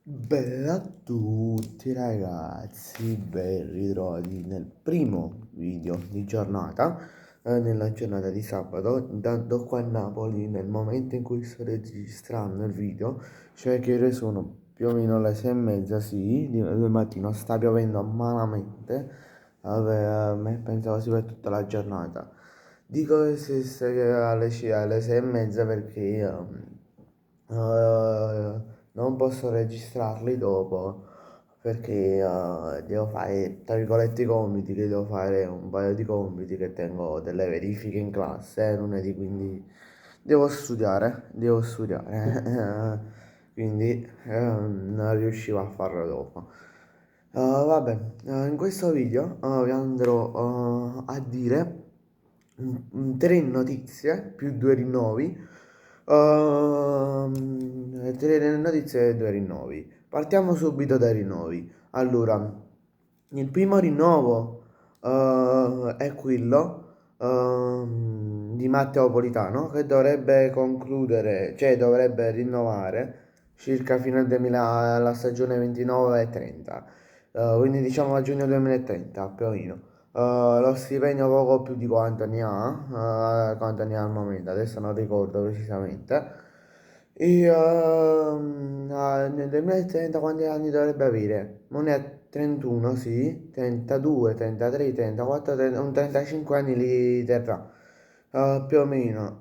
Bella a tutti ragazzi, ben ritrovati nel primo video di giornata, nella giornata di sabato, intanto qua a Napoli, nel momento in cui sto registrando il video, cioè che ore sono più o meno le 6:30, sì, del mattino, sta piovendo malamente, vabbè, pensavo si per tutta la giornata. Dico se alle 6:30 perché non posso registrarli dopo perché devo fare, tra virgolette, i compiti, che devo fare un paio di compiti che tengo delle verifiche in classe lunedì, quindi devo studiare, quindi non riuscivo a farlo dopo. Vabbè, in questo video vi andrò a dire tre notizie più due rinnovi. Tre notizie e due rinnovi. Partiamo subito dai rinnovi. Allora, il primo rinnovo è quello di Matteo Politano che dovrebbe concludere, cioè dovrebbe rinnovare circa fino al 2000, alla stagione 29 e 30. Quindi diciamo a giugno 2030 più o meno. Lo stipendio poco più di quanto ne ha al momento, adesso non ricordo precisamente. E nel 2030 quanti anni dovrebbe avere? Non è 31, sì, 32, 33, 34, un 35 anni li terrà. Più o meno.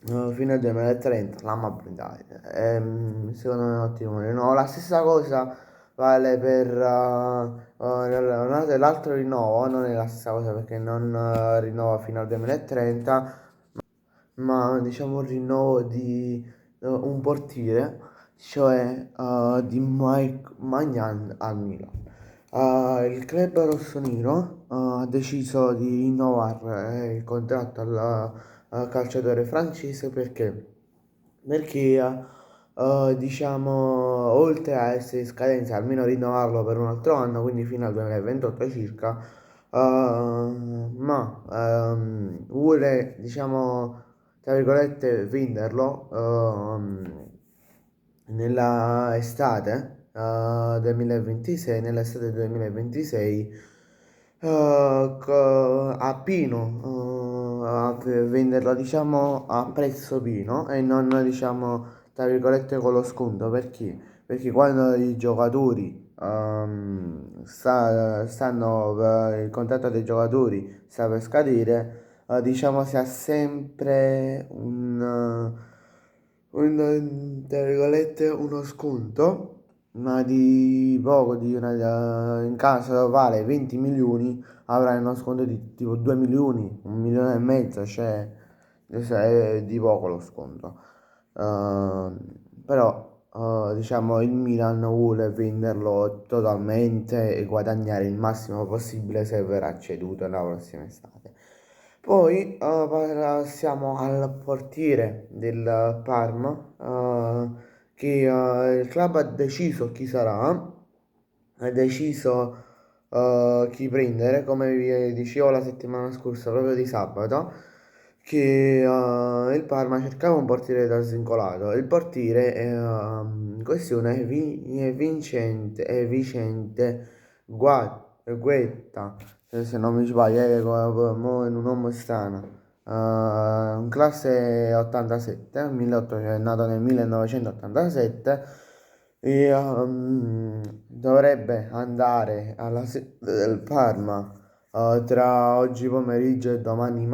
Fino al 2030, la dai, secondo me è un ottimo. No, la stessa cosa vale per l'altro rinnovo, non è la stessa cosa perché non rinnova fino al 2030, ma diciamo un rinnovo di un portiere, cioè di Mike Magnan al Milan. Il club rossonero ha deciso di rinnovare il contratto al calciatore francese perché diciamo oltre a essere in scadenza almeno rinnovarlo per un altro anno, quindi fino al 2028 circa, ma vuole diciamo tra virgolette venderlo nella estate 2026, nell'estate 2026 a pieno, a venderlo diciamo a prezzo pieno e non diciamo tra virgolette con lo sconto perché? Perché quando i giocatori il contratto dei giocatori sta per scadere, diciamo si ha sempre tra virgolette, uno sconto, ma di poco, in caso vale 20 milioni, avrai uno sconto di tipo 2 milioni, 1,5 milioni, cioè è di poco lo sconto. Uh, però diciamo il Milan vuole venderlo totalmente e guadagnare il massimo possibile se verrà ceduto la prossima estate. Poi passiamo al portiere del Parma, che il club ha deciso chi sarà, ha deciso chi prendere, come vi dicevo la settimana scorsa, proprio di sabato, che il Parma cercava un portiere da svincolato. Il portiere in questione è Vicente Guetta, se non mi sbaglio, in un nome strano. Un classe 87, 1800, è nato nel 1987 e dovrebbe andare alla sede del Parma tra oggi pomeriggio e domani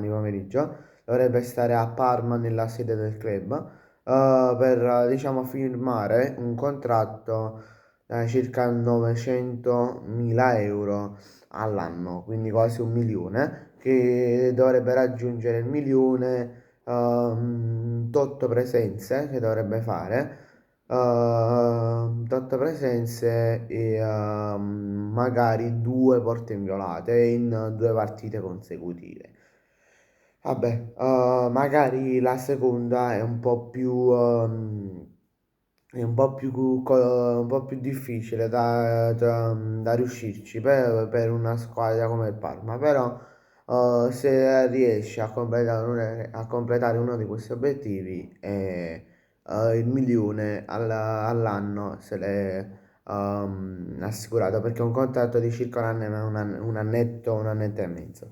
pomeriggio, dovrebbe stare a Parma nella sede del club per diciamo firmare un contratto da circa 900.000 euro all'anno, quindi quasi 1 milione, che dovrebbe raggiungere il milione, tot presenze che dovrebbe fare, tot presenze e magari due porte inviolate in due partite consecutive. Vabbè, magari la seconda è un po' più, un po' più difficile da riuscirci per una squadra come il Parma, però se riesce a completare uno di questi obiettivi il milione all'anno se l'è assicurato, perché è un contratto di circa un annetto e mezzo.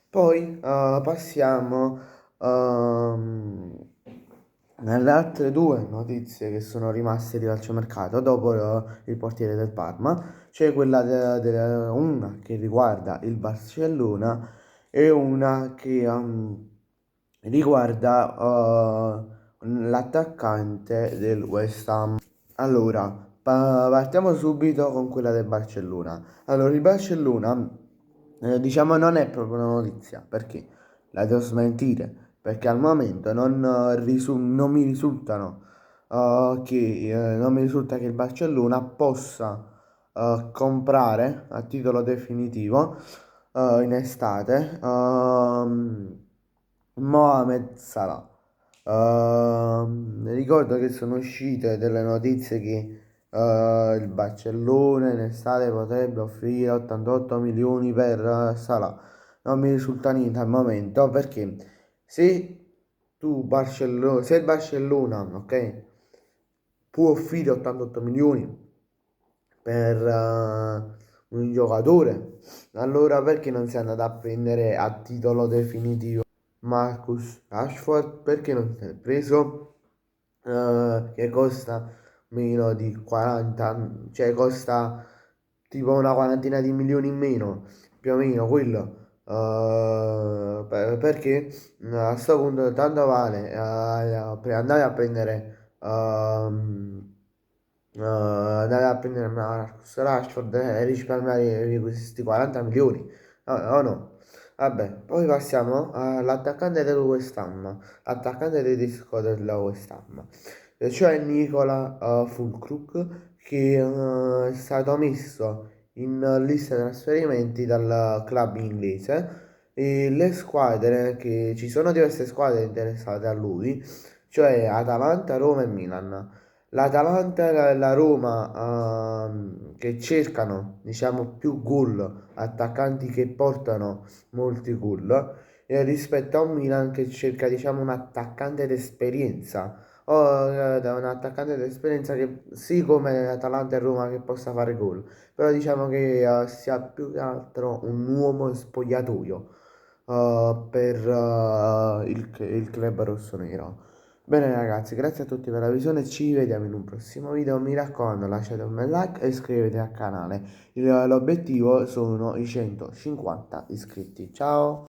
Poi passiamo nelle altre due notizie che sono rimaste di calciomercato dopo il portiere del Parma. C'è quella una che riguarda il Barcellona e una che riguarda l'attaccante del West Ham. Allora, partiamo subito con quella del Barcellona. Allora, il Barcellona, diciamo, non è proprio una notizia, perché la devo smentire, perché al momento non mi risultano, non mi risulta che il Barcellona possa comprare a titolo definitivo in estate Mohamed Salah. Ricordo che sono uscite delle notizie che il Barcellona in estate potrebbe offrire 88 milioni per Salah. Non mi risulta niente al momento, perché se se il Barcellona, ok, può offrire 88 milioni per un giocatore, allora perché non si è andato a prendere a titolo definitivo Marcus Rashford? Perché non si è preso che costa meno di 40, cioè costa tipo una quarantina di milioni in meno, più o meno quello. Perché a questo punto tanto vale andare a prendere andare a prendere Marcus Rashford e risparmiare questi 40 milioni. O no? Vabbè, poi passiamo all'attaccante del West Ham, l'attaccante tedesco del West Ham, cioè Nicola Fulkrug, che è stato messo in lista di trasferimenti dal club inglese. E le squadre, che ci sono diverse squadre interessate a lui, cioè Atalanta, Roma e Milan. L'Atalanta e la Roma che cercano, diciamo, più gol, attaccanti che portano molti gol, rispetto a un Milan che cerca, diciamo, un attaccante d'esperienza. O un attaccante d'esperienza che sì, come Atalanta e Roma, che possa fare gol, però diciamo che sia più che altro un uomo spogliatoio per il club rossonero. Bene ragazzi, grazie a tutti per la visione, ci vediamo in un prossimo video, mi raccomando lasciate un bel like e iscrivetevi al canale, l'obiettivo sono i 150 iscritti, ciao!